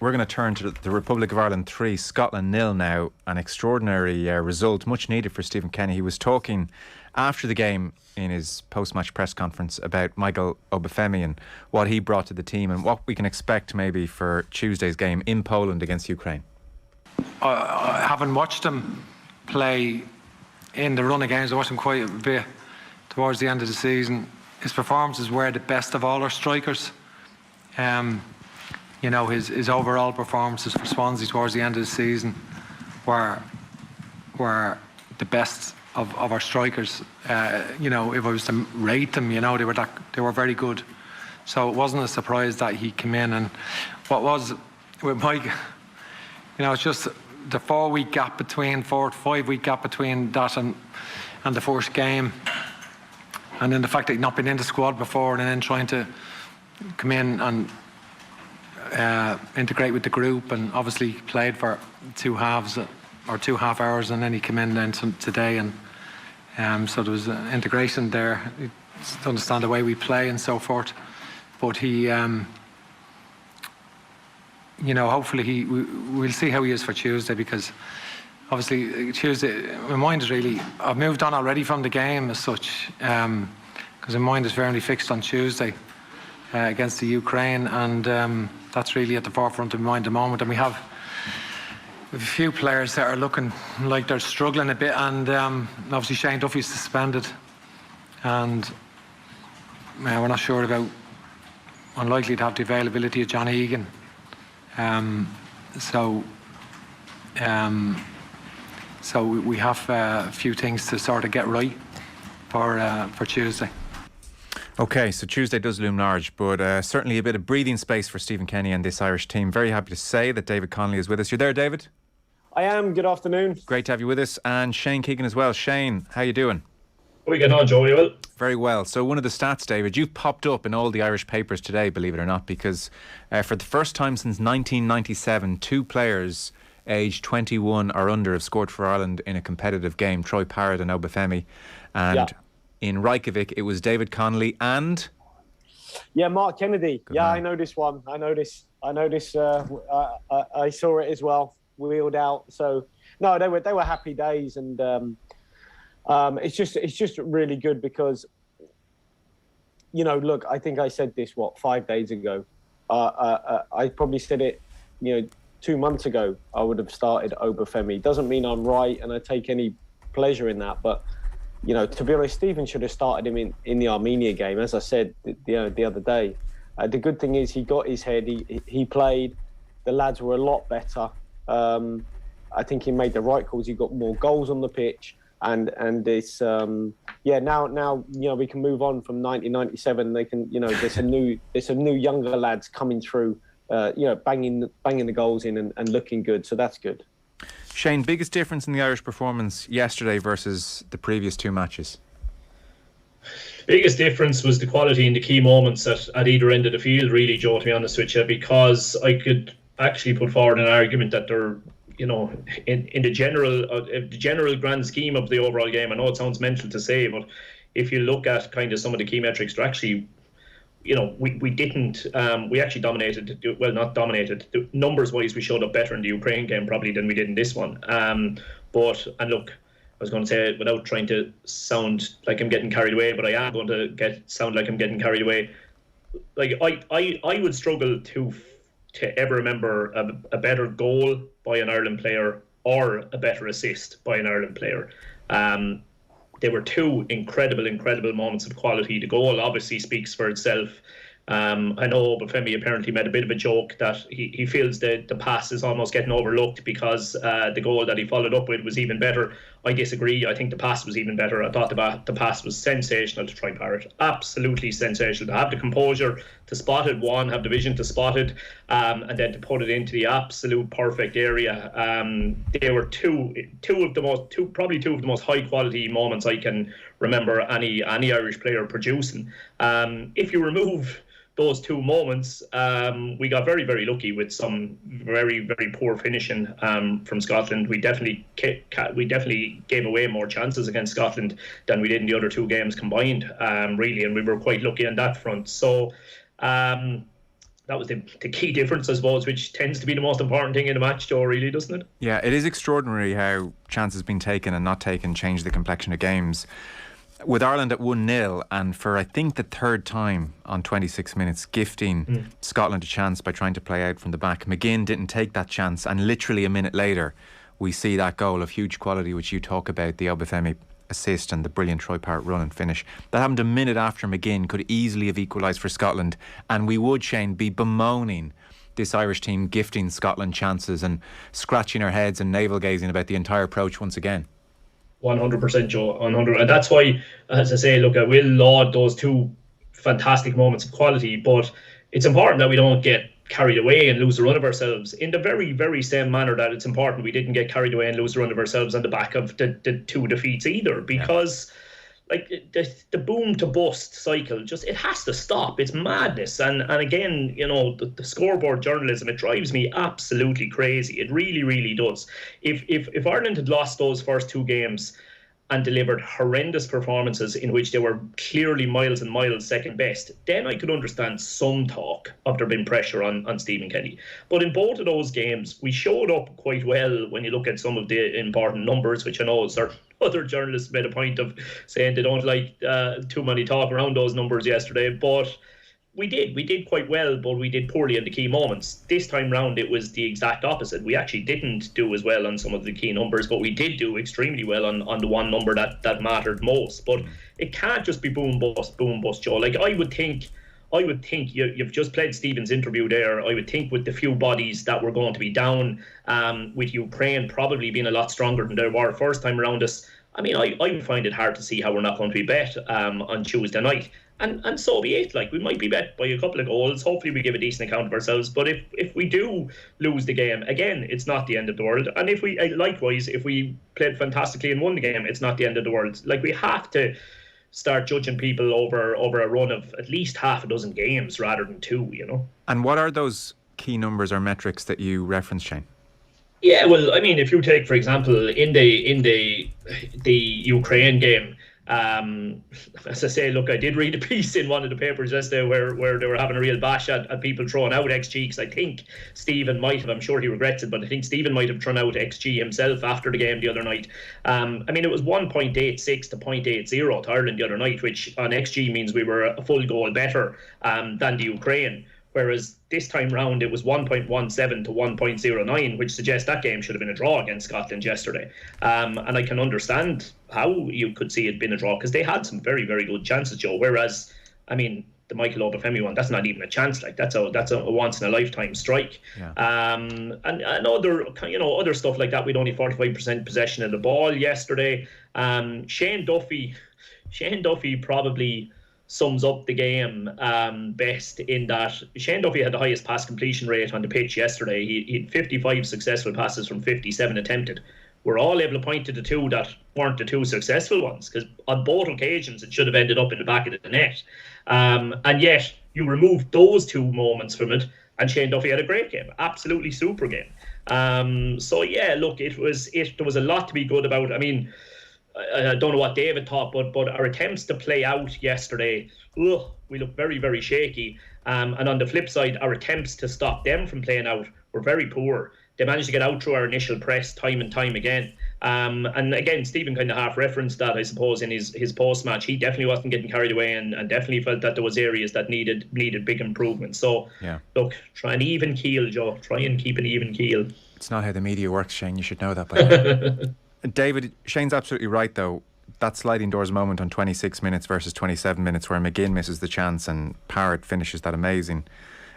We're going to turn to the Republic of Ireland 3, Scotland 0 now. An extraordinary result, much needed for Stephen Kenny. He was talking after the game in his post-match press conference about Michael Obafemi and what he brought to the team and what we can expect maybe for Tuesday's game in Poland against Ukraine. Having watched him play in the run of games, I watched him quite a bit towards the end of the season. His performances were the best of all our strikers. You know, his overall performances for Swansea towards the end of the season were the best of our strikers. You know, if I was to rate them, you know, they were very good. So it wasn't a surprise that he came in. And what was with Mike, you know, it's just the 4 to 5 week gap between that and the first game, and then the fact that he'd not been in the squad before, and then trying to come in and integrate with the group, and obviously played for 2 halves or 2.5 hours, and then he came in then today, and so there was integration there to understand the way we play and so forth. But he, you know, hopefully we'll see how he is for Tuesday, because obviously Tuesday, my mind is really, I've moved on already from the game as such, because my mind is firmly fixed on Tuesday against the Ukraine, and that's really at the forefront of my mind at the moment. And we have a few players that are looking like they're struggling a bit, and obviously Shane Duffy's suspended, and we're not sure about, unlikely to have the availability of John Egan. So we have a few things to sort of get right for Tuesday. OK, so Tuesday does loom large, but certainly a bit of breathing space for Stephen Kenny and this Irish team. Very happy to say that David Connolly is with us. You're there, David? I am. Good afternoon. Great to have you with us. And Shane Keegan as well. Shane, how you doing? How are we getting on, Joe? Are you well? Very well. So one of the stats, David, you've popped up in all the Irish papers today, believe it or not, because for the first time since 1997, 2 players aged 21 or under have scored for Ireland in a competitive game, Troy Parrott and Obafemi. And in Reykjavik, it was David Connolly and... Yeah, Mark Kennedy. Good man. I know this one. I know this. I saw it as well. Wheeled out. So, no, they were happy days, and it's just really good because, you know, look, I think I said this 5 days ago. I probably said it, 2 months ago. I would have started Obafemi. Doesn't mean I'm right, and I take any pleasure in that, but. To be honest, Stephen should have started him in the Armenia game, as I said the other day. The good thing is he got his head. He played. The lads were a lot better. I think he made the right calls. He got more goals on the pitch, and it's now we can move on from 1997. They can there's some new younger lads coming through, banging the goals in and looking good. So that's good. Shane, biggest difference in the Irish performance yesterday versus the previous 2 matches? Biggest difference was the quality in the key moments at either end of the field, really, Joe, to be honest with you, because I could actually put forward an argument that they're, in the general grand scheme of the overall game, I know it sounds mental to say, but if you look at kind of some of the key metrics, they're actually... we actually dominated, well, not dominated, numbers wise we showed up better in the Ukraine game probably than we did in this one, and look, I was going to say it without trying to sound like I'm getting carried away, but I am going to sound like I'm getting carried away. Like I would struggle to ever remember a better goal by an Ireland player or a better assist by an Ireland player. There were 2 incredible moments of quality. The goal obviously speaks for itself. I know Obafemi apparently made a bit of a joke that he feels the pass is almost getting overlooked because the goal that he followed up with was even better. I disagree. I think the pass was even better. I thought the pass was sensational to Troy Parrott. Absolutely sensational. To have the composure to spot it, have the vision to spot it, and then to put it into the absolute perfect area. They were probably two of the most high quality moments I can remember any Irish player producing. If you remove those 2 moments, we got very, very lucky with some very, very poor finishing from Scotland. We definitely gave away more chances against Scotland than we did in the other 2 games combined, really, and we were quite lucky on that front. So the key difference, I suppose, which tends to be the most important thing in a match, Joe, really, doesn't it? Yeah, it is extraordinary how chances being taken and not taken change the complexion of games. With Ireland at 1-0, and for I think the third time on 26 minutes, gifting Scotland a chance by trying to play out from the back. McGinn didn't take that chance, and literally a minute later we see that goal of huge quality which you talk about, the Obafemi assist and the brilliant Troy Parrott run and finish. That happened a minute after McGinn could easily have equalised for Scotland, and we would, Shane, be bemoaning this Irish team gifting Scotland chances and scratching our heads and navel-gazing about the entire approach once again. 100%, Joe, 100%. And that's why, as I say, look, I will laud those two fantastic moments of quality, but it's important that we don't get carried away and lose the run of ourselves in the very, very same manner that it's important we didn't get carried away and lose the run of ourselves on the back of the two defeats either, because like the boom to bust cycle, just it has to stop. It's madness. And again, you know, the scoreboard journalism, it drives me absolutely crazy. It really, really does. If Ireland had lost those first two games and delivered horrendous performances in which they were clearly miles and miles second best, then I could understand some talk of there being pressure on Stephen Kenny. But in both of those games, we showed up quite well when you look at some of the important numbers, which I know certain other journalists made a point of saying they don't like too many talk around those numbers yesterday. But we did quite well, but we did poorly in the key moments. This time round, it was the exact opposite. We actually didn't do as well on some of the key numbers, but we did do extremely well on the one number that mattered most. But it can't just be boom bust, Joe. Like I would think you've just played Stephen's interview there. I would think with the few bodies that were going to be down, with Ukraine probably being a lot stronger than they were first time around us, I mean, I would find it hard to see how we're not going to be bet on Tuesday night. And so be it. Like, we might be bet by a couple of goals. Hopefully we give a decent account of ourselves. But if we do lose the game, again, it's not the end of the world. And if we likewise, if we played fantastically and won the game, it's not the end of the world. Like, we have to start judging people over a run of at least half a dozen games rather than two, you know. And what are those key numbers or metrics that you referenced, Shane? Yeah, well, I mean, if you take, for example, in the Ukraine game, as I say, look, I did read a piece in one of the papers yesterday where they were having a real bash at people throwing out XG, because I think Stephen might have, I'm sure he regrets it, but I think Stephen might have thrown out XG himself after the game the other night. I mean, it was 1.86 to 0.80 to Ireland the other night, which on XG means we were a full goal better than the Ukraine. Whereas this time round, it was 1.17 to 1.09, which suggests that game should have been a draw against Scotland yesterday. And I can understand how you could see it being a draw, because they had some very, very good chances, Joe. Whereas, I mean, the Michael Obafemi one, that's not even a chance. Like, that's a once in a lifetime strike. Yeah. And other stuff like that. We'd only 45% possession of the ball yesterday. Shane Duffy probably sums up the game best, in that Shane Duffy had the highest pass completion rate on the pitch yesterday. He had 55 successful passes from 57 attempted. We're all able to point to the two that weren't the two successful ones, because on both occasions it should have ended up in the back of the net. And yet you removed those two moments from it, and Shane Duffy had a great game, absolutely super game. So yeah, look, there was a lot to be good about. I mean, I don't know what David thought, but our attempts to play out yesterday, we looked very, very shaky. And on the flip side, our attempts to stop them from playing out were very poor. They managed to get out through our initial press time and time again. And again, Stephen kind of half referenced that, I suppose, in his post-match. He definitely wasn't getting carried away, and definitely felt that there was areas that needed big improvement. So, yeah. Look, try an even keel, Joe. Try and keep an even keel. It's not how the media works, Shane. You should know that by now. David, Shane's absolutely right, though. That sliding doors moment on 26 minutes versus 27 minutes where McGinn misses the chance and Parrott finishes that amazing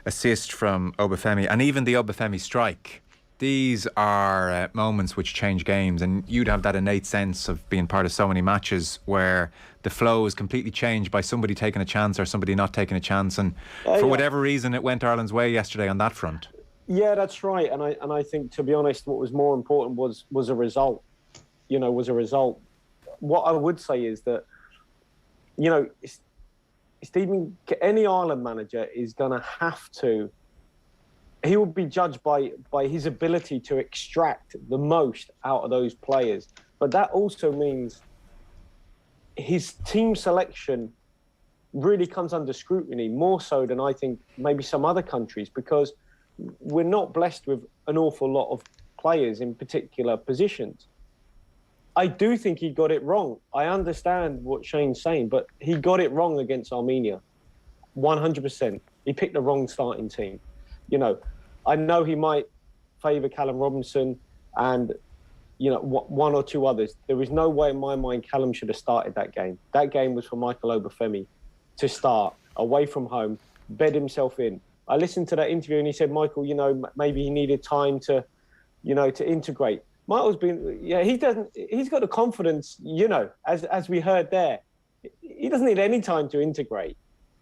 assist from Obafemi, and even the Obafemi strike. These are moments which change games, and you'd have that innate sense of being part of so many matches where the flow is completely changed by somebody taking a chance or somebody not taking a chance, and for whatever reason it went Ireland's way yesterday on that front. Yeah, that's right. And I think, to be honest, what was more important was a result. Was a result. What I would say is that, Stephen, any Ireland manager is going to have to, he will be judged by his ability to extract the most out of those players. But that also means his team selection really comes under scrutiny, more so than I think maybe some other countries, because we're not blessed with an awful lot of players in particular positions. I do think he got it wrong. I understand what Shane's saying, but he got it wrong against Armenia, 100%. He picked the wrong starting team. You know, I know he might favour Callum Robinson and, you know, one or two others. There is no way in my mind Callum should have started that game. That game was for Michael Obafemi to start, away from home, bed himself in. I listened to that interview and he said, Michael, you know, maybe he needed time to, you know, to integrate. Michael's been, yeah, he's got the confidence, you know, as we heard there. He doesn't need any time to integrate.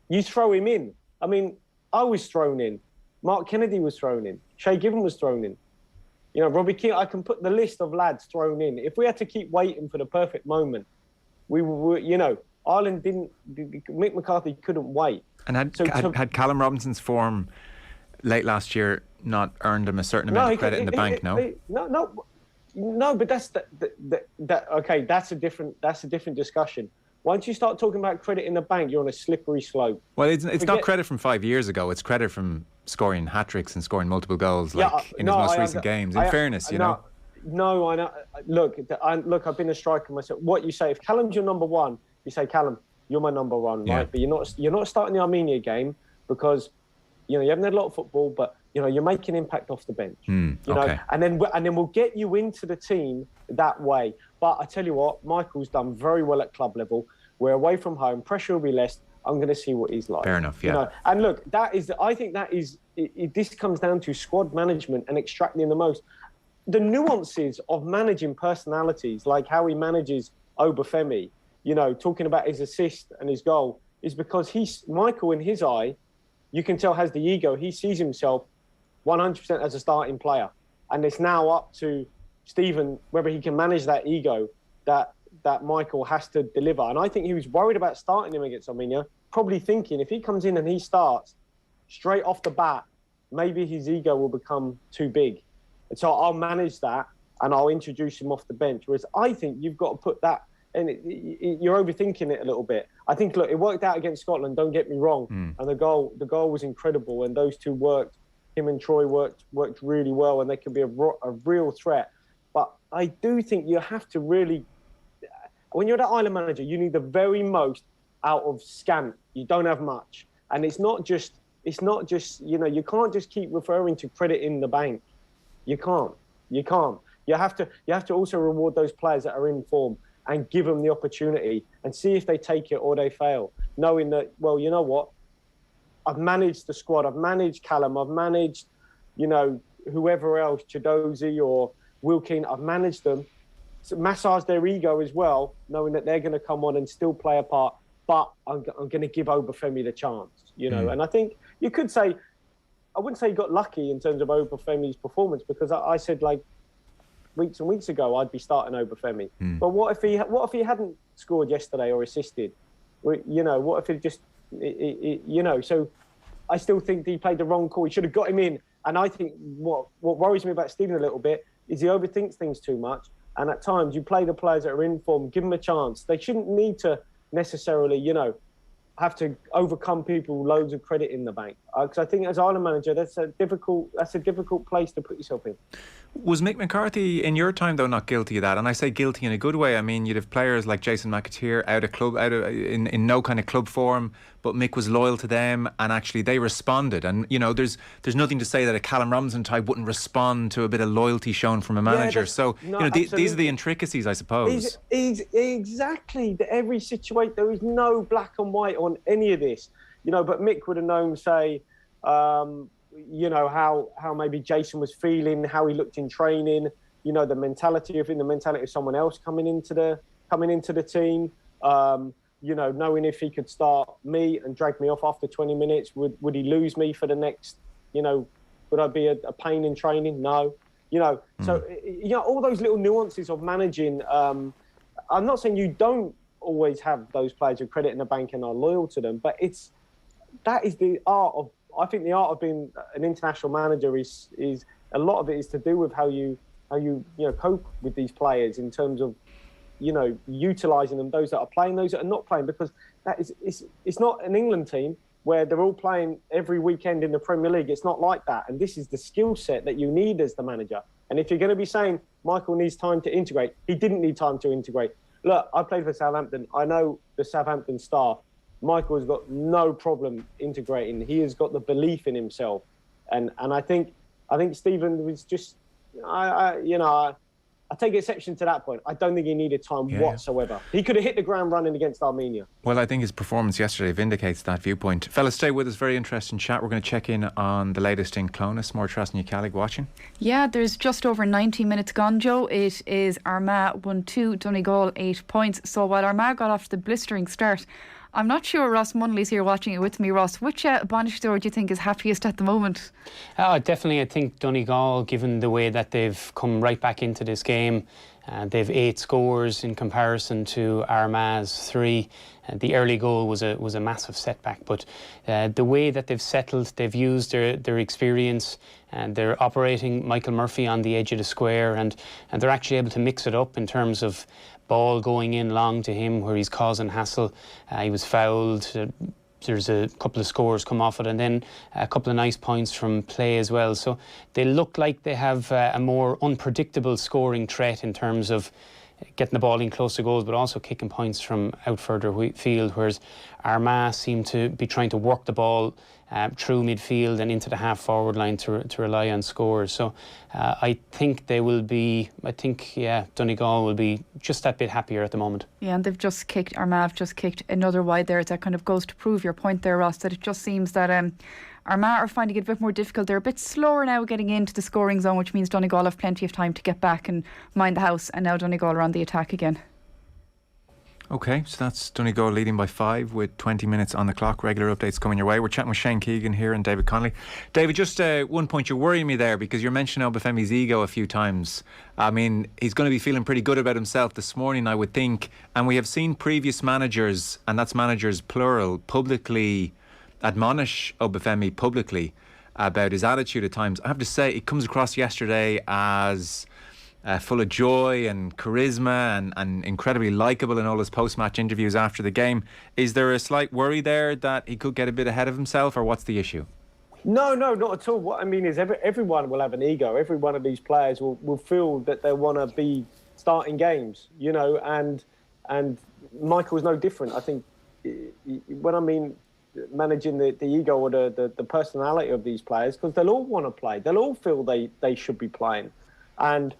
You throw him in. I mean, I was thrown in. Mark Kennedy was thrown in. Shay Given was thrown in. You know, Robbie Keane, I can put the list of lads thrown in. If we had to keep waiting for the perfect moment, we were, you know, Ireland didn't, Mick McCarthy couldn't wait. And had Callum Robinson's form late last year not earned him a certain amount of credit in the bank, no? No, but that's okay. That's a different discussion. Once you start talking about credit in the bank, you're on a slippery slope. Well, it's not credit from 5 years ago. It's credit from scoring hat-tricks and scoring multiple goals, in his most recent games. In fairness, you know. No, I know. Look, I've been a striker myself. What you say, if Callum's your number one, you say, Callum, you're my number one, right? But you're not starting the Armenia game because, you know, you haven't had a lot of football, but you know, you're making impact off the bench. You know, and then we'll get you into the team that way. But I tell you what, Michael's done very well at club level. We're away from home, pressure will be less. I'm going to see what he's like. Fair enough, yeah. You know? And look, I think this comes down to squad management and extracting the most. The nuances of managing personalities, like how he manages Obafemi, you know, talking about his assist and his goal, is because Michael, in his eye, you can tell has the ego. He sees himself 100% as a starting player. And it's now up to Stephen whether he can manage that ego that Michael has to deliver. And I think he was worried about starting him against Armenia, probably thinking if he comes in and he starts straight off the bat, maybe his ego will become too big. And so I'll manage that and I'll introduce him off the bench. Whereas I think you've got to put that, and you're overthinking it a little bit. I think, look, it worked out against Scotland, don't get me wrong. And the goal was incredible. And those two worked. Him and Troy worked really well, and they could be a real threat. But I do think you have to really, when you're that Ireland manager, you need the very most out of scant. You don't have much, and it's not just you know, you can't just keep referring to credit in the bank. You can't. You have to also reward those players that are in form and give them the opportunity and see if they take it or they fail, knowing that, well, you know what, I've managed the squad. I've managed Callum. I've managed, you know, whoever else, Chidozie or Wilkin. I've managed them. So massage their ego as well, knowing that they're going to come on and still play a part. But I'm going to give Obafemi the chance, you know. And I think you could say, I wouldn't say he got lucky in terms of Obafemi's performance, because I said, like, weeks and weeks ago I'd be starting Obafemi. But what if he hadn't scored yesterday or assisted? You know, what if it just, you know? So I still think he played the wrong call. He should have got him in. And I think what worries me about Stephen a little bit is he overthinks things too much. And at times you play the players that are in form, give them a chance. They shouldn't need to necessarily, you know, have to overcome people loads of credit in the bank. Because I think as Ireland manager, that's a difficult place to put yourself in. Was Mick McCarthy in your time though not guilty of that? And I say guilty in a good way. I mean, you'd have players like Jason McAteer in no kind of club form, but Mick was loyal to them, and actually they responded. And you know, there's nothing to say that a Callum Robinson type wouldn't respond to a bit of loyalty shown from a manager. So you know, these are the intricacies, I suppose. Exactly. Every situation, there is no black and white on any of this. You know, but Mick would have known, say, you know, how maybe Jason was feeling, how he looked in training, you know, the mentality of someone else coming into the team, you know, knowing if he could start me and drag me off after 20 minutes, would he lose me for the next, you know, would I be a pain in training? No, you know. So, you know, all those little nuances of managing, I'm not saying you don't always have those players with credit in the bank and are loyal to them, but that is the art of, I think the art of being an international manager is a lot of it is to do with how you know, cope with these players in terms of, utilising them, those that are playing, those that are not playing, because it's not an England team where they're all playing every weekend in the Premier League. It's not like that. And this is the skill set that you need as the manager. And if you're going to be saying Michael needs time to integrate, he didn't need time to integrate. Look, I played for Southampton. I know the Southampton staff. Michael has got no problem integrating. He has got the belief in himself. And I think Stephen was just, I take exception to that point. I don't think he needed time whatsoever. He could have hit the ground running against Armenia. Well, I think his performance yesterday vindicates that viewpoint. Fellas, stay with us. Very interesting chat. We're going to check in on the latest in Clonus. Maire-Treasa Ni Cheallaigh watching. Yeah, there's just over 90 minutes gone, Joe. It is Armagh 1-2, Donegal 8 points. So while Armagh got off to the blistering start, I'm not sure Ross Munnelly's here watching it with me. Ross, which Bannister do you think is happiest at the moment? Definitely, I think Donegal, given the way that they've come right back into this game. They've 8 scores in comparison to Armagh's 3. The early goal was a massive setback, but the way that they've settled, they've used their experience, and they're operating Michael Murphy on the edge of the square, and they're actually able to mix it up in terms of ball going in long to him where he's causing hassle. He was fouled. There's a couple of scores come off it, and then a couple of nice points from play as well. So they look like they have a more unpredictable scoring threat in terms of getting the ball in close to goals, but also kicking points from out further field, whereas Armagh seem to be trying to work the ball through midfield and into the half forward line to rely on scores. So I think Donegal will be just that bit happier at the moment. Yeah, and Armagh have just kicked another wide there. That kind of goes to prove your point there, Ross, that it just seems that Armagh are finding it a bit more difficult. They're a bit slower now getting into the scoring zone, which means Donegal have plenty of time to get back and mind the house, and now Donegal are on the attack again. OK, so that's Donegal leading by 5 with 20 minutes on the clock. Regular updates coming your way. We're chatting with Shane Keegan here and David Connolly. David, just one point, you're worrying me there because you're mentioning Obafemi's ego a few times. I mean, he's going to be feeling pretty good about himself this morning, I would think. And we have seen previous managers, and that's managers plural, publicly admonish Obafemi publicly about his attitude at times. I have to say, it comes across yesterday as full of joy and charisma and incredibly likeable in all his post-match interviews after the game. Is there a slight worry there that he could get a bit ahead of himself, or what's the issue? No, not at all. What I mean is everyone will have an ego. Every one of these players will feel that they want to be starting games, and Michael's no different. I think when I mean managing the ego or the personality of these players, because they'll all want to play. They'll all feel they should be playing. And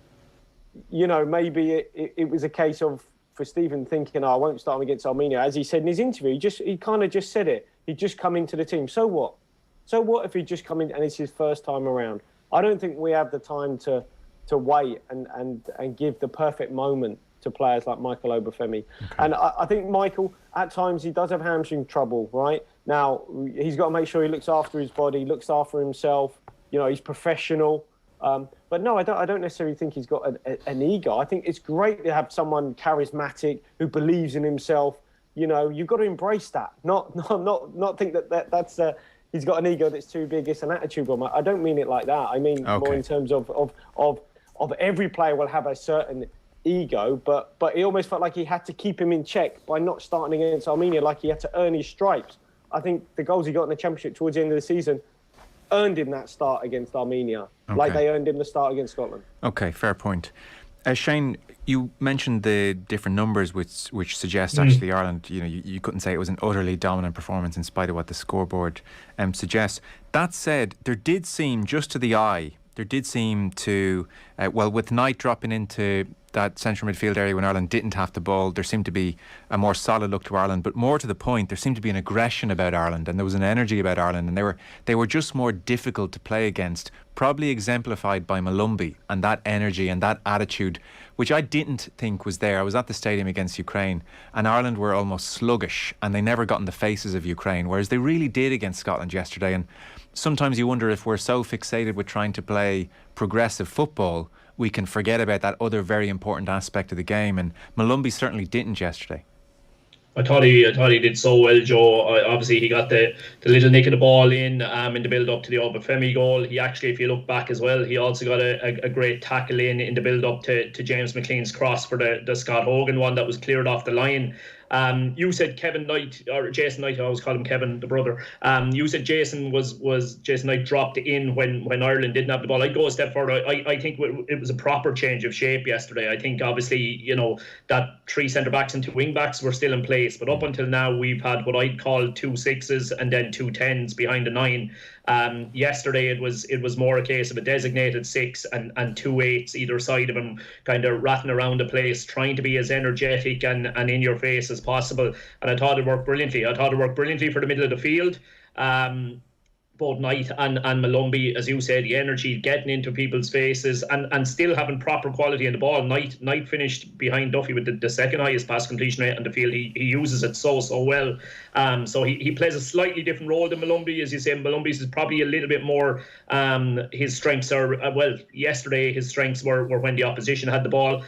maybe it was a case of, for Stephen, thinking, I won't start him against Armenia. As he said in his interview, he kind of just said it. He'd just come into the team. So what? So what if he'd just come in and it's his first time around? I don't think we have the time to wait and give the perfect moment to players like Michael Obafemi. Okay. And I think Michael, at times, he does have hamstring trouble, right? Now, he's got to make sure he looks after his body, looks after himself. He's professional. But no, I don't necessarily think he's got an ego. I think it's great to have someone charismatic who believes in himself. You've got to embrace that. Not think that's he's got an ego that's too big. It's an attitude problem. I don't mean it like that. I mean more in terms of every player will have a certain ego, but he almost felt like he had to keep him in check by not starting against Armenia, like he had to earn his stripes. I think the goals he got in the Championship towards the end of the season earned him that start against Armenia, like they earned him the start against Scotland. OK, fair point. Shane, you mentioned the different numbers which suggest actually Ireland, you couldn't say it was an utterly dominant performance in spite of what the scoreboard suggests. That said, there did seem, just to the eye, to, with Knight dropping into that central midfield area when Ireland didn't have the ball, there seemed to be a more solid look to Ireland. But more to the point, there seemed to be an aggression about Ireland, and there was an energy about Ireland, and they were just more difficult to play against, probably exemplified by Molumby and that energy and that attitude, which I didn't think was there. I was at the stadium against Ukraine, and Ireland were almost sluggish, and they never got in the faces of Ukraine, whereas they really did against Scotland yesterday. And sometimes you wonder if we're so fixated with trying to play progressive football, we can forget about that other very important aspect of the game. And Molumby certainly didn't yesterday. I thought he did so well, Joe. Obviously, he got the little nick of the ball in the build up to the Obafemi goal. He actually, if you look back as well, he also got a great tackle in the build up to James McLean's cross for the Scott Hogan one that was cleared off the line. You said Kevin Knight or Jason Knight. I always call him Kevin, the brother. You said Jason Knight dropped in when Ireland didn't have the ball. I'd go a step further. I think it was a proper change of shape yesterday. I think obviously that 3 centre backs and 2 wing backs were still in place, but up until now we've had what I'd call 2 6s and then 2 10s behind the 9. Yesterday it was more a case of a designated 6 and 2 8s either side of him, kind of ratting around the place, trying to be as energetic and in your face as possible. And I thought it worked brilliantly. For the middle of the field. Both Knight and Malumbi, as you said, the energy, getting into people's faces and still having proper quality in the ball. Knight finished behind Duffy with the second highest pass completion rate on the field. He uses it so well. So he plays a slightly different role than Malumbi. As you say, Malumbi's is probably a little bit more, his strengths are, yesterday his strengths were when the opposition had the ball,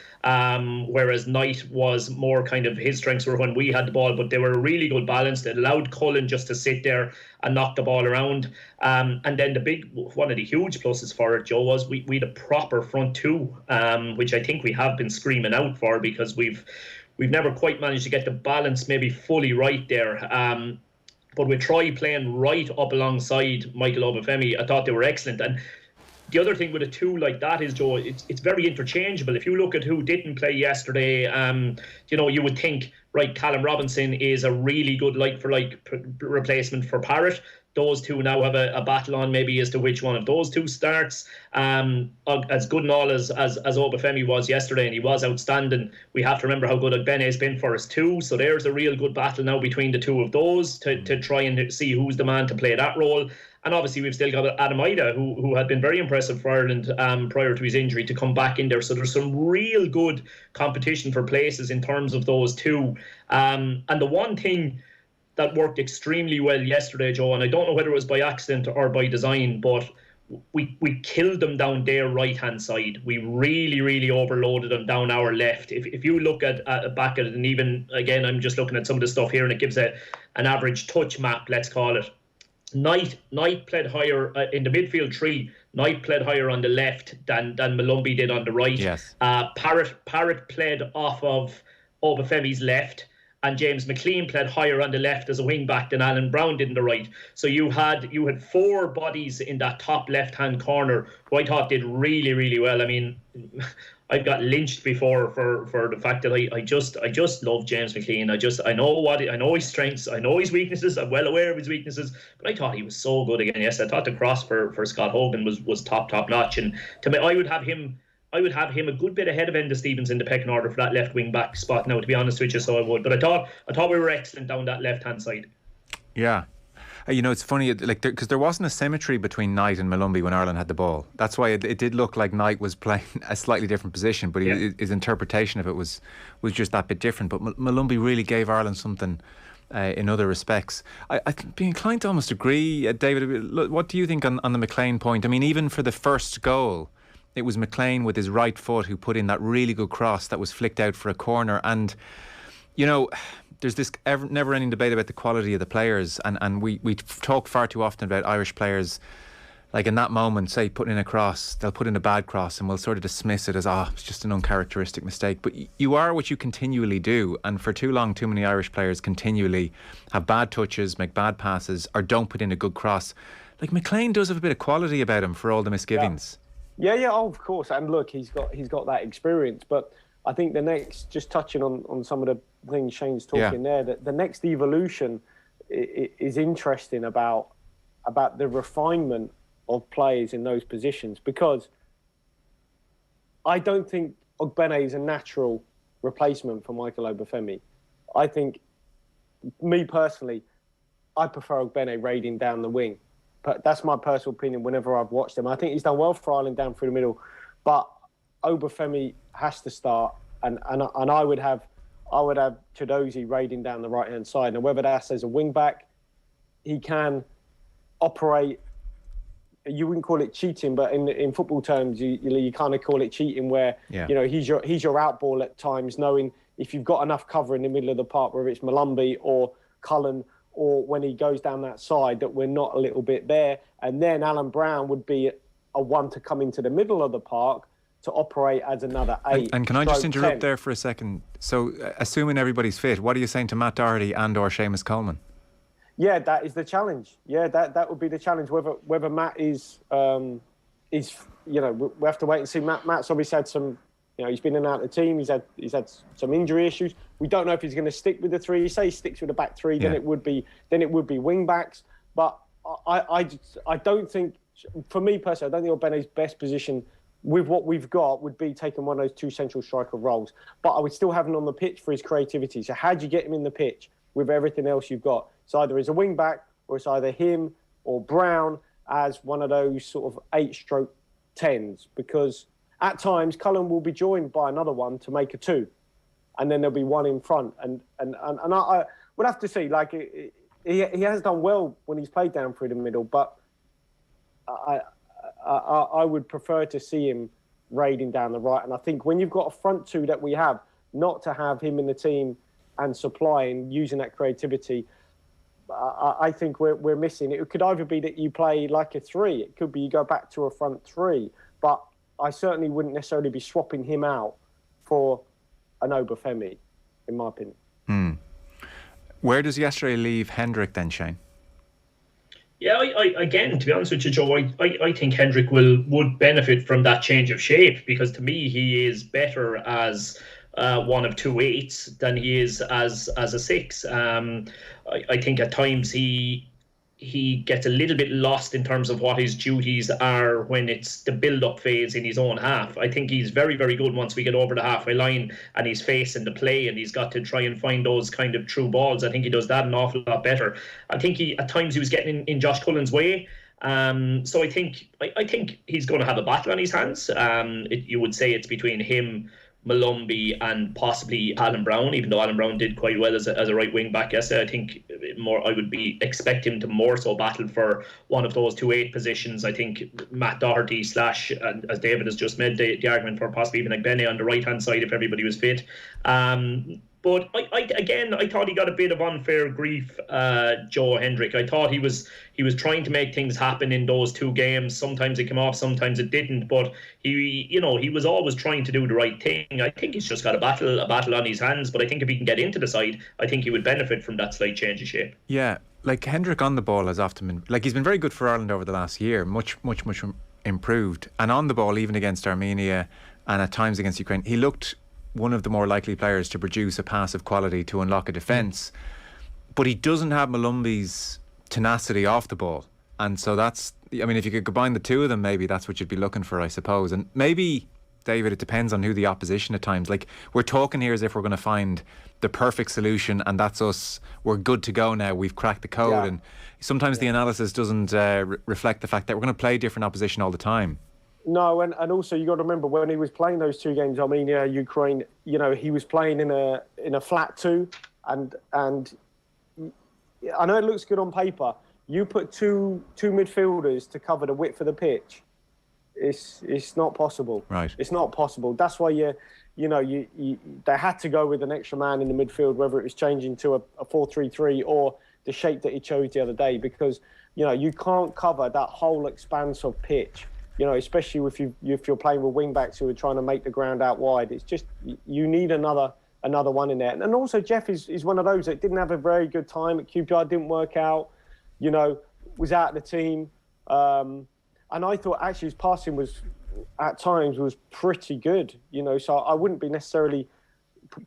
whereas Knight was more kind of, his strengths were when we had the ball, but they were a really good balance. They allowed Cullen just to sit there and knock the ball around. And then one of the huge pluses for it, Joe, was we had a proper front 2, which I think we have been screaming out for, because we've never quite managed to get the balance maybe fully right there. But with Troy playing right up alongside Michael Obafemi, I thought they were excellent. And the other thing with a 2 like that is, Joe, it's very interchangeable. If you look at who didn't play yesterday, you would think, right, Callum Robinson is a really good like-for-like replacement for Parrott. Those 2 now have a battle on maybe as to which one of those 2 starts. As good and all as Obafemi was yesterday, and he was outstanding, we have to remember how good Ogbene's been for us too. So there's a real good battle now between the 2 of those to try and see who's the man to play that role. And obviously we've still got Adam Ida, who had been very impressive for Ireland prior to his injury, to come back in there. So there's some real good competition for places in terms of those 2. And the one thing that worked extremely well yesterday, Joe, and I don't know whether it was by accident or by design, but we killed them down their right-hand side. We really, really overloaded them down our left. If you look at back at it, and even, again, I'm just looking at some of the stuff here, and it gives an average touch map, let's call it. Knight played higher in the midfield 3. Knight played higher on the left than Malumbi did on the right. Yes. Parrott played off of Obafemi's left, and James McLean played higher on the left as a wing back than Alan Brown did on the right. So you had 4 bodies in that top left hand corner who I thought did really, really well. I mean, I've got lynched before for the fact that I just love James McLean. I know his strengths, I know his weaknesses. I'm well aware of his weaknesses, but I thought he was so good again. Yes, I thought the cross for Scott Hogan was top notch, and to me, I would have him a good bit ahead of Enda Stevens in the pecking order for that left wing back spot now, to be honest with you. So I would, but I thought we were excellent down that left hand side. Yeah. It's funny, because there wasn't a symmetry between Knight and Malumbi when Ireland had the ball. That's why it did look like Knight was playing a slightly different position, but his interpretation of it was just that bit different. But Malumbi really gave Ireland something in other respects. I'd be inclined to almost agree, David. What do you think on the McLean point? I mean, even for the first goal, it was McLean with his right foot who put in that really good cross that was flicked out for a corner. And, there's this never-ending debate about the quality of the players, and we talk far too often about Irish players, like in that moment, say putting in a cross, they'll put in a bad cross and we'll sort of dismiss it as, it's just an uncharacteristic mistake. But you are what you continually do, and for too long, too many Irish players continually have bad touches, make bad passes, or don't put in a good cross. Like, McLean does have a bit of quality about him for all the misgivings. Yeah, of course. And look, he's got that experience, but I think the next, just touching on some of the things Shane's talking there, that the next evolution is interesting about the refinement of players in those positions, because I don't think Ogbene is a natural replacement for Michael Obafemi. I think, me personally, I prefer Ogbene raiding down the wing. But that's my personal opinion whenever I've watched him. I think he's done well for Ireland down through the middle, but Obafemi has to start, and I would have Chidozie raiding down the right-hand side. And whether that's as a wing-back, he can operate, you wouldn't call it cheating, but in football terms, you kind of call it cheating, where he's your outball at times, knowing if you've got enough cover in the middle of the park, whether it's Molumby or Cullen, or when he goes down that side, that we're not a little bit there. And then Alan Brown would be a one to come into the middle of the park to operate as another 8. And can I just interrupt 10. there for a second? So, assuming everybody's fit, what are you saying to Matt Doherty and or Seamus Coleman? Yeah, that is the challenge. Yeah, that would be the challenge. Whether Matt is we have to wait and see. Matt's obviously had some, he's been in and out of the team. He's had some injury issues. We don't know if he's going to stick with the 3. You say he sticks with the back 3, then it would be wing backs. But I don't think, for me personally, I don't think Obene's best position with what we've got would be taking one of those 2 central striker roles. But I would still have him on the pitch for his creativity. So how do you get him in the pitch with everything else you've got? It's either as a wing back, or it's either him or Brown as one of those sort of 8/10s, because at times Cullen will be joined by another one to make a 2, and then there'll be one in front. And I would have to see, like, he has done well when he's played down through the middle, but I would prefer to see him raiding down the right. And I think when you've got a front 2 that we have, not to have him in the team and supplying, using that creativity, I think we're missing. It could either be that you play like a 3, it could be you go back to a front 3, but I certainly wouldn't necessarily be swapping him out for an Obafemi, in my opinion. Where does yesterday leave Hendrick then, Shane? Yeah, I again, to be honest with you, Joe, I think Hendrick would benefit from that change of shape, because to me he is better as one of 2 8s than he is as a 6. I think at times he gets a little bit lost in terms of what his duties are when it's the build-up phase in his own half. I think he's very, very good once we get over the halfway line and he's facing the play and he's got to try and find those kind of true balls. I think he does that an awful lot better. I think at times he was getting in Josh Cullen's way. So I think he's going to have a battle on his hands. You would say it's between him, Molumby, and possibly Alan Brown, even though Alan Brown did quite well as a right wing back yesterday. I think I would expect him to more so battle for one of those 2 8 positions. I think Matt Doherty / as David has just made the argument for possibly even like Benny on the right hand side if everybody was fit. But I thought he got a bit of unfair grief, Joe Hendrick. I thought he was trying to make things happen in those 2 games. Sometimes it came off, sometimes it didn't. But he was always trying to do the right thing. I think he's just got a battle on his hands. But I think if he can get into the side, I think he would benefit from that slight change of shape. Yeah, like Hendrick on the ball has often been, like, he's been very good for Ireland over the last year, much improved. And on the ball, even against Armenia and at times against Ukraine, he looked one of the more likely players to produce a pass of quality to unlock a defence. But he doesn't have Molumby's tenacity off the ball. And so if you could combine the 2 of them, maybe that's what you'd be looking for, I suppose. And maybe, David, it depends on who the opposition at times. Like, we're talking here as if we're going to find the perfect solution and that's us. We're good to go now. We've cracked the code. Yeah. And sometimes the analysis doesn't reflect the fact that we're going to play different opposition all the time. No, and also you got to remember when he was playing those 2 games, Armenia, Ukraine, he was playing in a flat 2, and I know it looks good on paper. You put two midfielders to cover the width of the pitch, it's not possible. Right. It's not possible. That's why they had to go with an extra man in the midfield, whether it was changing to a 4-3-3 or the shape that he chose the other day, because you can't cover that whole expanse of pitch. Especially if you're playing with wing backs who are trying to make the ground out wide. It's just, you need another one in there. And also Jeff is one of those that didn't have a very good time at QPR, didn't work out, was out of the team. And I thought actually his passing was, at times, was pretty good, so I wouldn't be necessarily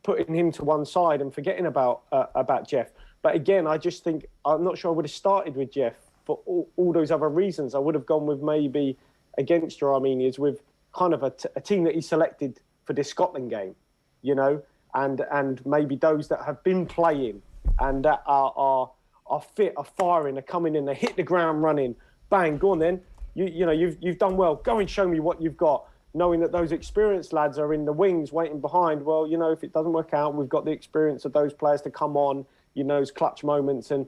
putting him to one side and forgetting about Jeff. But again, I just think, I'm not sure I would have started with Jeff for all those other reasons. I would have gone with maybe against your Armenians with kind of a team that he selected for this Scotland game, and maybe those that have been playing and that are fit, are firing, are coming in, they hit the ground running, bang, go on then, you've done well, go and show me what you've got, knowing that those experienced lads are in the wings waiting behind. Well, if it doesn't work out, we've got the experience of those players to come on, those clutch moments, and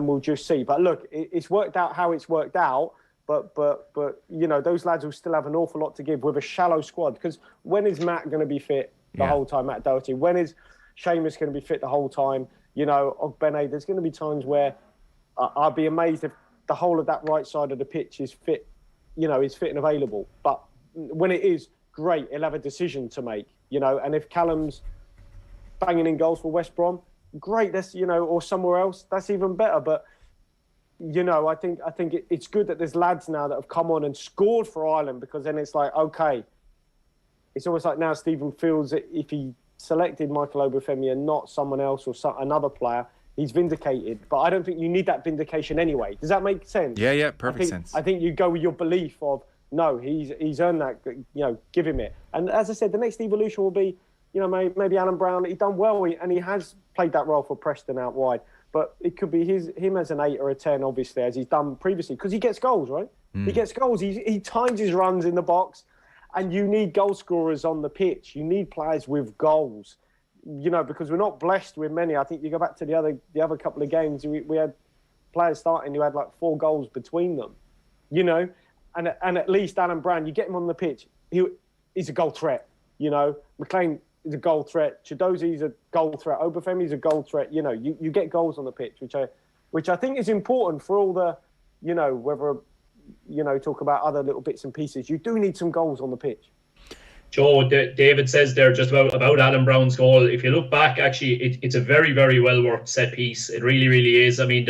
we'll just see. But look, it's worked out how it's worked out. But those lads will still have an awful lot to give with a shallow squad. Because when is Matt going to be fit the whole time, Matt Doherty? When is Seamus going to be fit the whole time. You know, Ogbene, there's going to be times where I'd be amazed if the whole of that right side of the pitch is fit, you know, is fit and available. But when it is, great, he'll have a decision to make, you know, and if Callum's banging in goals for West Brom, great, that's, you know, or somewhere else, that's even better. But, you know, I think it's good that there's lads now that have come on and scored for Ireland, because then it's like, okay, it's almost like now Stephen feels that if he selected Michael Obafemi and not someone else or another player, he's vindicated. But I don't think you need that vindication anyway. Does that make sense? Yeah, perfect sense. I think you go with your belief of, no, he's earned that, you know, give him it. And as I said, the next evolution will be, you know, maybe Alan Brown. He's done well, and he has played that role for Preston out wide. But it could be him as an 8 or a 10, obviously, as he's done previously, because he gets goals, right? He gets goals. He times his runs in the box, and you need goal scorers on the pitch. You need players with goals, you know, because we're not blessed with many. I think you go back to the other couple of games, we had players starting who had like 4 goals between them, you know. And at least Alan Brown, you get him on the pitch, he's a goal threat, you know. McLean is a goal threat. Chidozi's a goal threat. Obafemi's a goal threat. You know, you get goals on the pitch, which I think is important for all the, you know, whether, you know, talk about other little bits and pieces. You do need some goals on the pitch. Joe, David says there just about Alan Brown's goal. If you look back, actually, it's a very, very well worked set piece. It really, really is. I mean,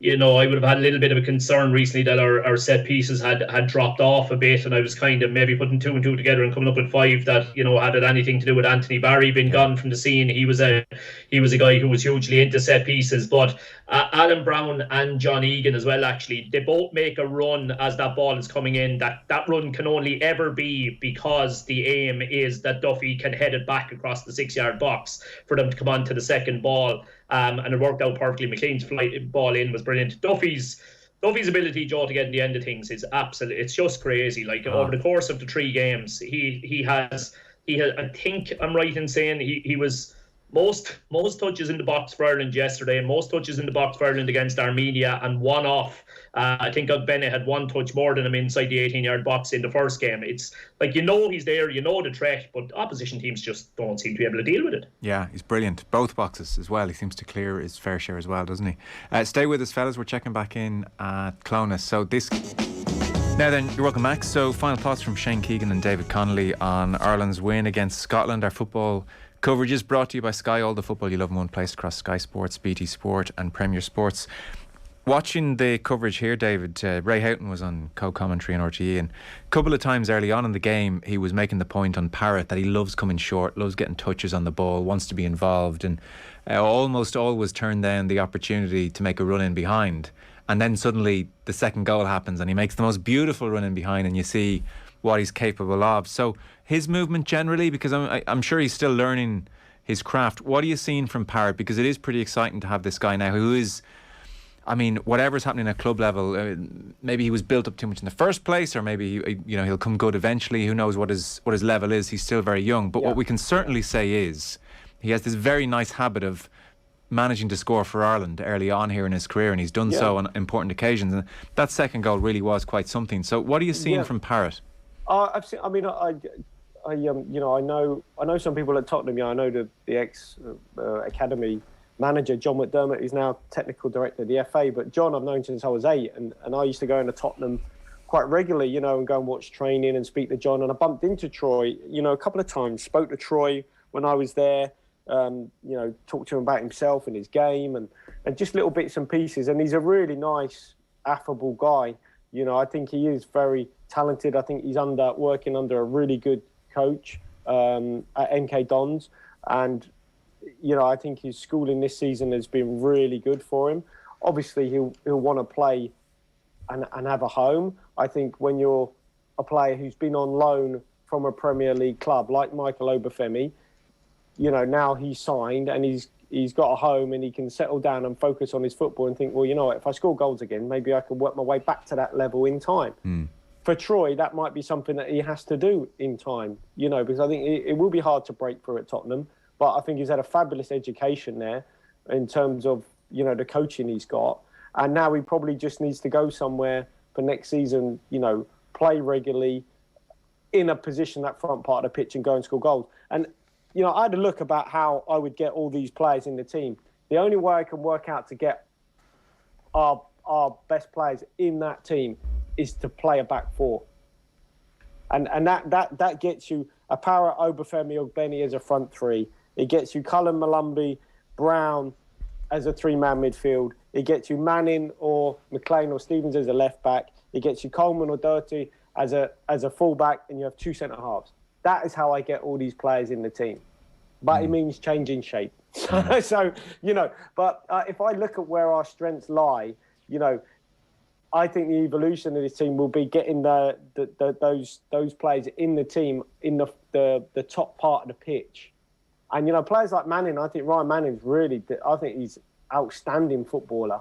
you know, I would have had a little bit of a concern recently that our set pieces had dropped off a bit, and I was kind of maybe putting 2 and 2 together and coming up with 5 that, you know, had it anything to do with Anthony Barry being gone from the scene. He was a guy who was hugely into set pieces. But Alan Brown and John Egan as well, actually, they both make a run as that ball is coming in. That run can only ever be because the aim is that Duffy can head it back across the 6-yard box for them to come on to the second ball. And it worked out perfectly. McLean's ball in was brilliant. Duffy's ability, Joe, to get in the end of things is absolute. It's just crazy. Like over the course of the 3 games, he has. I think I'm right in saying he was most touches in the box for Ireland yesterday, most touches in the box for Ireland against Armenia, and 1 off. I think Ogbene had 1 touch more than him inside the 18-yard box in the first game. It's like, you know, he's there, you know the threat, but opposition teams just don't seem to be able to deal with it. Yeah, he's brilliant. Both boxes as well. He seems to clear his fair share as well, doesn't he? Stay with us, fellas. We're checking back in at Clonus. So this... Now then, you're welcome, Max. So final thoughts from Shane Keegan and David Connolly on Ireland's win against Scotland. Our football coverage is brought to you by Sky. All the football you love in one place across Sky Sports, BT Sport and Premier Sports. Watching the coverage here, David, Ray Houghton was on co-commentary on RTE, and a couple of times early on in the game he was making the point on Parrott that he loves coming short, loves getting touches on the ball, wants to be involved, and almost always turned down the opportunity to make a run in behind. And then suddenly the second goal happens and he makes the most beautiful run in behind, and you see what he's capable of. So his movement generally, because I'm sure he's still learning his craft, what are you seeing from Parrott? Because it is pretty exciting to have this guy now who is... I mean, whatever's happening at club level, maybe he was built up too much in the first place, or maybe, you know, he'll come good eventually. Who knows what his level is? He's still very young. But what we can certainly say is he has this very nice habit of managing to score for Ireland early on here in his career, and he's done so on important occasions. And that second goal really was quite something. So, what are you seeing from Parrott? I've seen. I mean, you know, I know some people at Tottenham. Yeah, I know the ex academy manager, John McDermott, who's now technical director of the FA. But John, I've known since I was 8, and I used to go into Tottenham quite regularly, you know, and go and watch training and speak to John. And I bumped into Troy, you know, a couple of times, spoke to Troy when I was there, you know, talked to him about himself and his game and just little bits and pieces. And he's a really nice, affable guy. You know, I think he is very talented. I think he's working under a really good coach at MK Dons. And you know, I think his schooling this season has been really good for him. Obviously, he'll want to play and have a home. I think when you're a player who's been on loan from a Premier League club like Michael Obafemi, you know, now he's signed and he's got a home and he can settle down and focus on his football and think, well, you know what, if I score goals again, maybe I can work my way back to that level in time. For Troy, that might be something that he has to do in time, you know, because I think it will be hard to break through at Tottenham. But I think he's had a fabulous education there in terms of, you know, the coaching he's got. And now he probably just needs to go somewhere for next season, you know, play regularly in a position, that front part of the pitch, and go and score goals. And, I had a look about how I would get all these players in the team. The only way I can work out to get our best players in that team is to play a back four. And that gets you a Parrott, Obafemi, Ogbeni as a front three. It gets you Cullen, Malumbi, Brown as a three-man midfield. It gets you Manning or McLean or Stevens as a left back. It gets you Coleman or Doherty as a full back, and you have two centre halves. That is how I get all these players in the team. But it means changing shape. So, but if I look at where our strengths lie, I think the evolution of this team will be getting those players in the team in the top part of the pitch. And, players like Manning, I think Ryan Manning's he's outstanding footballer.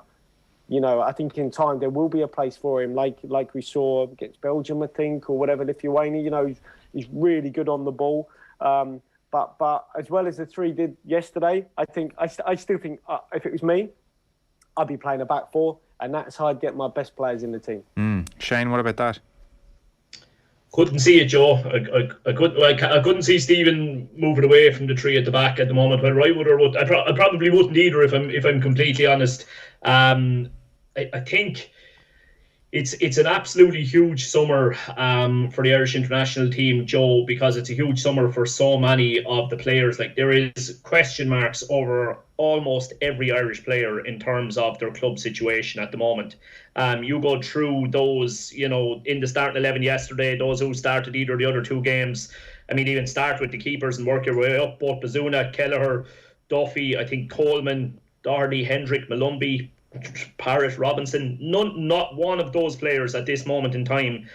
I think in time there will be a place for him, like we saw against Belgium, I think, or whatever, Lithuania. He's really good on the ball. But as well as the three did yesterday, I still think if it was me, I'd be playing a back four, and that's how I'd get my best players in the team. Shane, what about that? Couldn't see it, Joe. I couldn't see Stephen moving away from the three at the back at the moment. Whether I would or would, I probably wouldn't either. If I'm completely honest, I think it's an absolutely huge summer for the Irish international team, Joe, because it's a huge summer for so many of the players. Like, there is question marks over almost every Irish player in terms of their club situation at the moment. You go through those, in the starting 11 yesterday, those who started either of the other two games. I mean, even start with the keepers and work your way up. Both Bazuna, Kelleher, Duffy, I think Coleman, Doherty, Hendrick, Malumbi, Parrott, Robinson. Not one of those players at this moment in time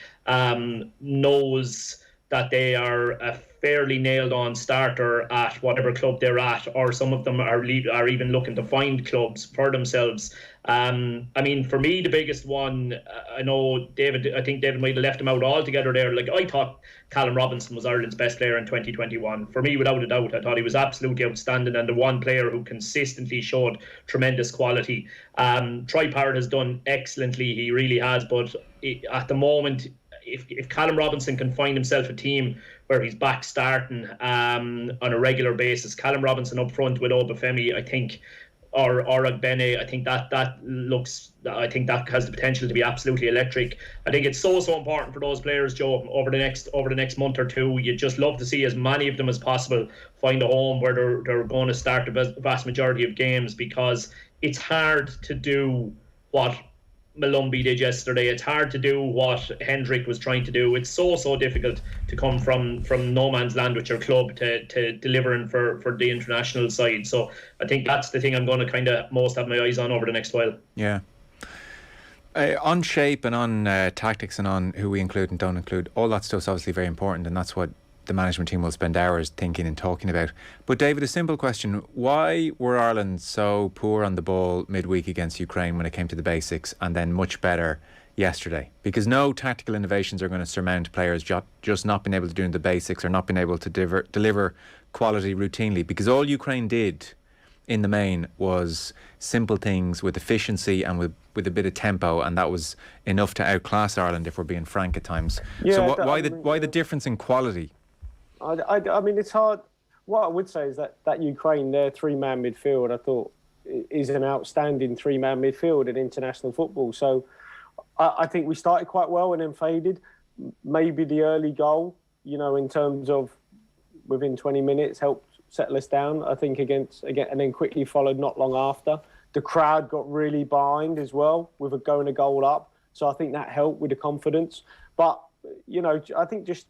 knows that they are a fairly nailed-on starter at whatever club they're at, or some of them are even looking to find clubs for themselves. I mean, for me, the biggest one, I think David might have left him out altogether there. Like, I thought Callum Robinson was Ireland's best player in 2021. For me, without a doubt, I thought he was absolutely outstanding and the one player who consistently showed tremendous quality. Troy Parrott has done excellently, he really has, but at the moment, if Callum Robinson can find himself a team where he's back starting on a regular basis, Callum Robinson up front with Obafemi, I think, or Ogbene, I think that has the potential to be absolutely electric. I think it's so important for those players, Joe, over the next month or two. You'd just love to see as many of them as possible find a home where they're going to start the vast majority of games, because it's hard to do what Malumbi did yesterday. It's hard to do what Hendrick was trying to do. It's so difficult to come from no man's land with your club to delivering for the international side. So I think that's the thing I'm going to kind of most have my eyes on over the next while. Yeah. On shape and on tactics and on who we include and don't include, all that stuff's obviously very important, and that's what the management team will spend hours thinking and talking about. But David, a simple question: why were Ireland so poor on the ball midweek against Ukraine when it came to the basics, and then much better yesterday? Because no tactical innovations are going to surmount players just not being able to do the basics or not being able to deliver quality routinely, because all Ukraine did in the main was simple things with efficiency and with a bit of tempo, and that was enough to outclass Ireland, if we're being frank at times. Yeah, so why the difference in quality? I mean, it's hard. What I would say is that Ukraine, their three-man midfield, I thought is an outstanding three-man midfield in international football. So I think we started quite well and then faded. Maybe the early goal, in terms of within 20 minutes, helped settle us down, I think, again, and then quickly followed not long after. The crowd got really behind as well with going a goal up. So I think that helped with the confidence. But, I think just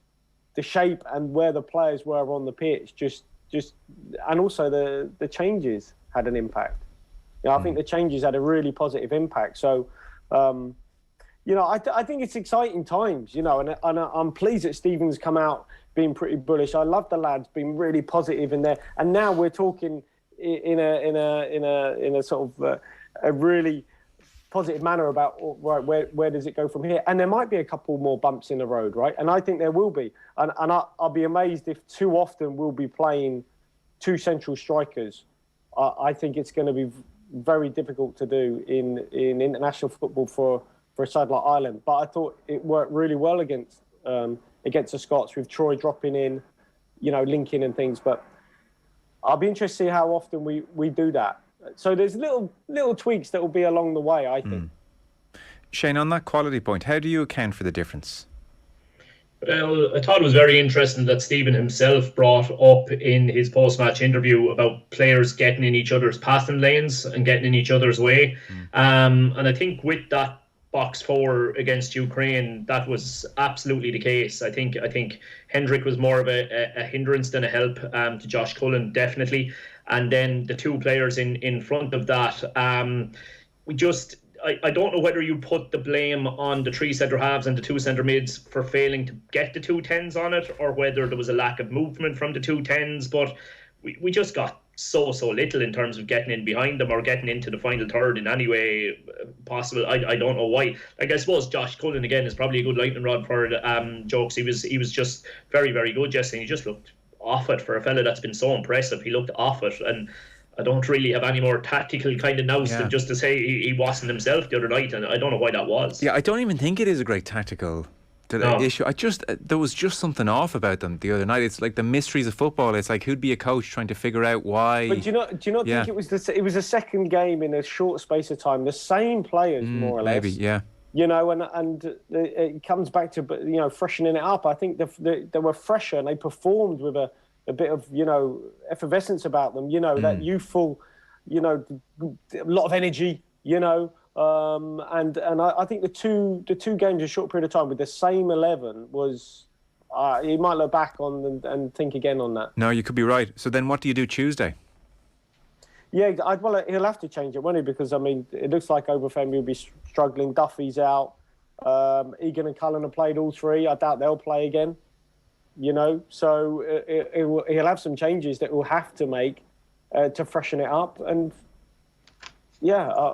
the shape and where the players were on the pitch, and also the changes had an impact. I think the changes had a really positive impact. So, I think it's exciting times, and I'm pleased that Stephen's come out being pretty bullish. I love the lads being really positive in there, and now we're talking in a sort of a really positive manner about, right, where does it go from here? And there might be a couple more bumps in the road, right? And I think there will be. And I'll be amazed if too often we'll be playing two central strikers. I think it's going to be very difficult to do in international football for a side like Ireland. But I thought it worked really well against the Scots, with Troy dropping in, linking and things. But I'll be interested to see how often we do that. So there's little tweaks that will be along the way, I think. Shane, on that quality point, how do you account for the difference? Well, I thought it was very interesting that Stephen himself brought up in his post-match interview about players getting in each other's passing lanes and getting in each other's way. And I think with that box 4 against Ukraine, that was absolutely the case. I think Hendrick was more of a hindrance than a help to Josh Cullen, definitely. And then the two players in front of that, I don't know whether you put the blame on the 3 centre halves and the 2 centre mids for failing to get the 2 10s on it, or whether there was a lack of movement from the 2 10s, but we just got so little in terms of getting in behind them or getting into the final third in any way possible. I don't know why. Like, I suppose Josh Cullen again is probably a good lightning rod for jokes. He was just very, very good yesterday. He just looked off it for a fella that's been so impressive. He looked off it, and I don't really have any more tactical kind of nous than just to say he wasn't himself the other night, and I don't know why that was. Yeah, I don't even think it is a great tactical issue. There was just something off about them the other night. It's like the mysteries of football. It's like, who'd be a coach trying to figure out why? But do you not think it was a second game in a short space of time? The same players, more or less. Maybe, yeah. You know, and it comes back to, you know, freshening it up. I think they were fresher and they performed with a bit of, you know, effervescence about them, you know, that youthful, you know, a lot of energy, you know, and I think the two games in a short period of time with the same 11 was, you might look back on and think again on that. No, you could be right. So then what do you do Tuesday? Yeah, well, he'll have to change it, won't he? Because, I mean, it looks like Obafemi will be struggling. Duffy's out. Egan and Cullen have played all 3. I doubt they'll play again. You know, so he'll have some changes that we'll have to make to freshen it up. And, yeah,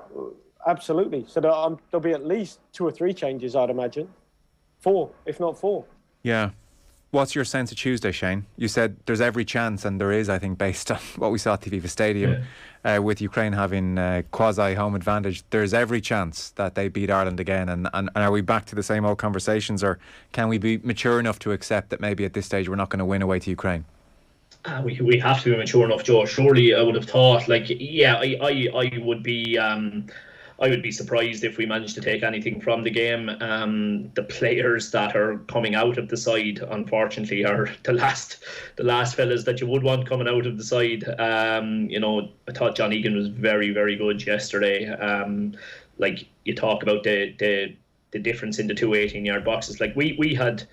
absolutely. So there'll be at least 2 or 3 changes, I'd imagine. 4, if not 4. Yeah. What's your sense of Tuesday, Shane? You said there's every chance, and there is, I think, based on what we saw at the Aviva Stadium, with Ukraine having quasi-home advantage, there's every chance that they beat Ireland again. And are we back to the same old conversations, or can we be mature enough to accept that maybe at this stage we're not going to win away to Ukraine? We have to be mature enough, Joe. Surely I would have thought, like, yeah, I would be... I would be surprised if we managed to take anything from the game. The players that are coming out of the side, unfortunately, are the last fellas that you would want coming out of the side. You know, I thought John Egan was very, very good yesterday. Like, you talk about the difference in the 2 18-yard boxes. Like, we had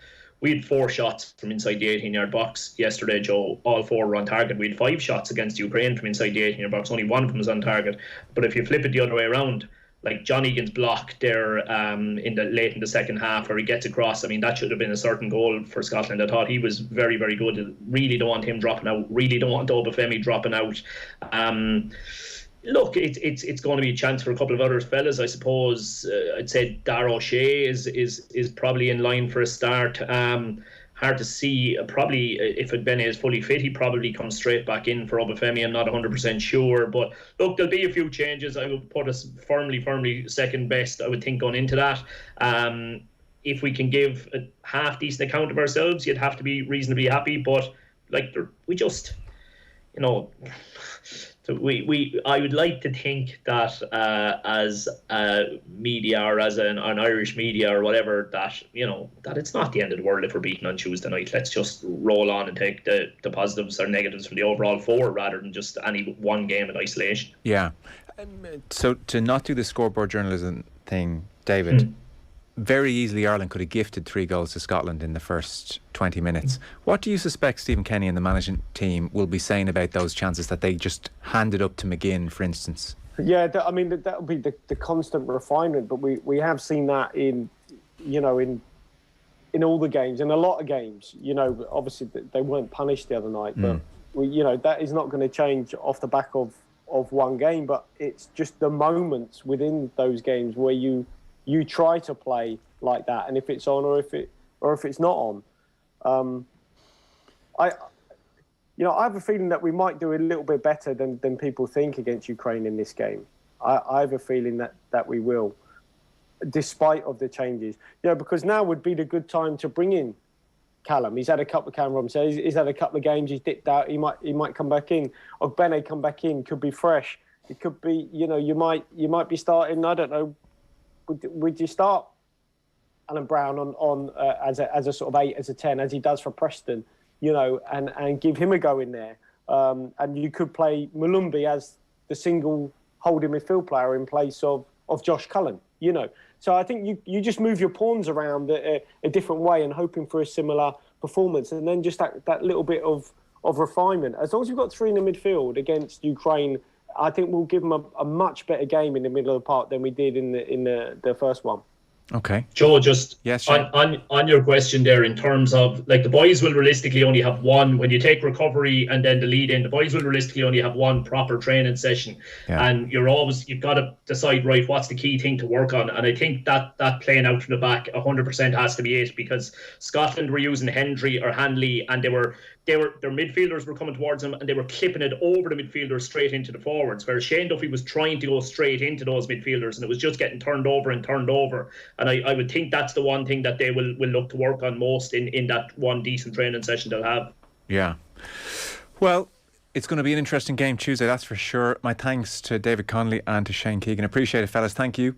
4 shots from inside the 18-yard box yesterday, Joe. All 4 were on target. We had 5 shots against Ukraine from inside the 18-yard box. Only 1 of them was on target. But if you flip it the other way around, like John Egan's block there late in the second half where he gets across, I mean, that should have been a certain goal for Scotland. I thought he was very, very good. Really don't want him dropping out. Really don't want Obafemi dropping out. Look, it's going to be a chance for a couple of other fellas, I suppose. I'd say Dar O'Shea is probably in line for a start. Hard to see. Probably, if Bene is fully fit, he probably comes straight back in for Obafemi. I'm not 100% sure. But look, there'll be a few changes. I would put us firmly second best, I would think, going into that. If we can give a half-decent account of ourselves, you'd have to be reasonably happy. But, like, we just, you know... So I would like to think that as media or as an Irish media or whatever, that, you know, that it's not the end of the world if we're beaten on Tuesday night. Let's just roll on and take the positives or negatives from the overall 4 rather than just any one game in isolation. Yeah. So to not do the scoreboard journalism thing, David, very easily Ireland could have gifted 3 goals to Scotland in the first 20 minutes. What do you suspect Stephen Kenny and the management team will be saying about those chances that they just handed up to McGinn, for instance? Yeah, I mean, that would be the constant refinement, but we have seen that in all the games, in a lot of games. You know, obviously they weren't punished the other night, but that is not going to change off the back of one game, but it's just the moments within those games where you try to play like that, and if it's on or if it's not on. I have a feeling that we might do a little bit better than people think against Ukraine in this game. I have a feeling that we will, despite of the changes. You know, because now would be the good time to bring in Callum. He's had a couple of Callum Robinson. He's had a couple of games. He's dipped out. He might come back in. Ogbene come back in. Could be fresh. It could be. You might be starting. I don't know. Would you start Alan Brown on as a sort of 8, as a 10, as he does for Preston? And give him a go in there. And you could play Mulumby as the single holding midfield player in place of Josh Cullen. So I think you just move your pawns around a different way and hoping for a similar performance, and then just that little bit of refinement. As long as you've got 3 in the midfield against Ukraine, I think we'll give them a much better game in the middle of the park than we did in the first one. Okay. Joe, just yes, on your question there, in terms of like the boys will realistically only have one, when you take recovery and then the lead in, the boys will realistically only have one proper training session. Yeah. And you've got to decide, right, what's the key thing to work on. And I think that playing out from the back 100% has to be it, because Scotland were using Hendry or Hanley, and their midfielders were coming towards them and they were clipping it over the midfielders straight into the forwards, whereas Shane Duffy was trying to go straight into those midfielders and it was just getting turned over. And I would think that's the one thing that they will look to work on most in that one decent training session they'll have. Yeah. Well, it's going to be an interesting game Tuesday, that's for sure. My thanks to David Connolly and to Shane Keegan. Appreciate it, fellas. Thank you.